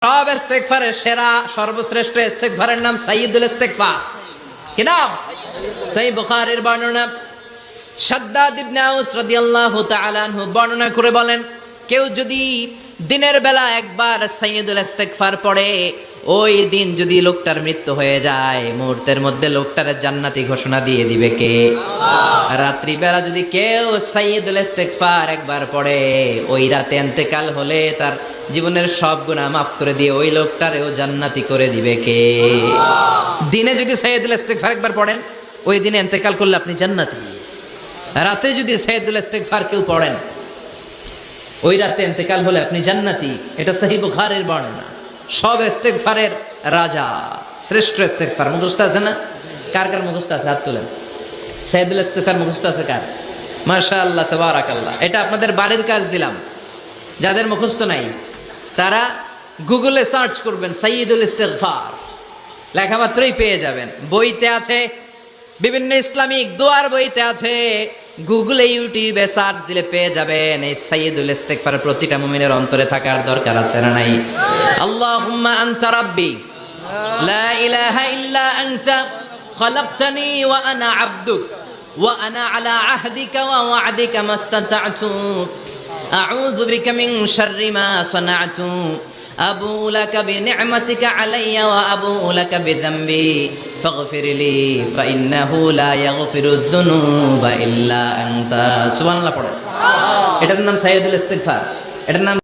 সব ইস্তেগফারের সেরা সর্বশ্রেষ্ঠ ইস্তেগফারের নাম সাইয়্যিদুল ইস্তেগফার। কি নাম? সহিহ বুখারীর বর্ণনা। শাদ্দাদ ইবনে আউস রাদিয়াল্লাহু তাআলা আনহু বর্ণনা করে বলেন, কেউ যদি দিনের বেলা একবার সাইয়্যিদুল ইস্তেগফার পড়ে, ওই দিন যদি লোকটার মৃত্যু হয়ে যায়, মুহূর্তের মধ্যে লোকটার জান্নাতি ঘোষণা দিয়ে দিবে কে? আল্লাহ। রাত্রি বেলা যদি কেউ সাইয়্যিদুল ইস্তেগফার একবার পড়ে, ওই রাতে ইন্তেকাল হলে তার জীবনের সব গুনাহ মাফ করে দিয়ে ওই লোকটারেও জান্নাতি করে দিবে কে? আল্লাহ। দিনে যদি সাইয়্যিদুল ইস্তেগফার একবার পড়েন, ওই দিনে ইন্তেকাল করলে আপনি জান্নাতি। রাতে যদি সাইয়্যিদুল ইস্তেগফার কেউ পড়েন, ওই রাতে ইন্তেকাল হলে আপনি জান্নাতি। এটা সহিহ বুখারীর বর্ণনা। সব ইস্তেগফারের রাজা, শ্রেষ্ঠ ইস্তেগফার। মুখস্থ আছে না? কার কার মুখস্থ আছে? হাত তোলেন। সাইয়্যিদুল ইস্তেগফার মুখস্থ আছে কার? মাশাআল্লাহ, তাবারাকাল্লাহ। এটা আপনাদের বাড়ির কাজ দিলাম। যাদের মুখস্থ নাই তারা গুগলে সার্চ করবেন সাইয়্যিদুল ইস্তেগফার, লেখা মাত্রই পেয়ে যাবেন। বইতে আছে, বিভিন্ন ইসলামিক দোয়ার বইতে আছে, গুগলে ইউটিউবে সার্চ দিলে পেয়ে যাবেন। এই সাইয়্যিদুল ইস্তেগফার প্রতিটা মুমিনের অন্তরে থাকার দরকার আছে না নাই? আল্লাহুম্মা আনতা রাব্বি লা ইলাহা ইল্লা আনতা খালাকতানি ওয়া আনা আবদুক ওয়া আনা আলা আহদিকা ওয়া ওয়া'দিকা মাস্তাতা'তু আউযু বিকা মিন শাররি মা সানা'তু আবুউ লাকা বিনি'মাতিকা আলাইয়া ওয়া আবুউ লাকা বিযামবি ফাগফিরলি ফাইন্নাহু লা ইয়াগফিরুয যুনুবা ইল্লা আনতা। সুবহানাল্লাহ পড়ো। এটার নাম সাইয়্যিদুল ইস্তেগফার। এটার নাম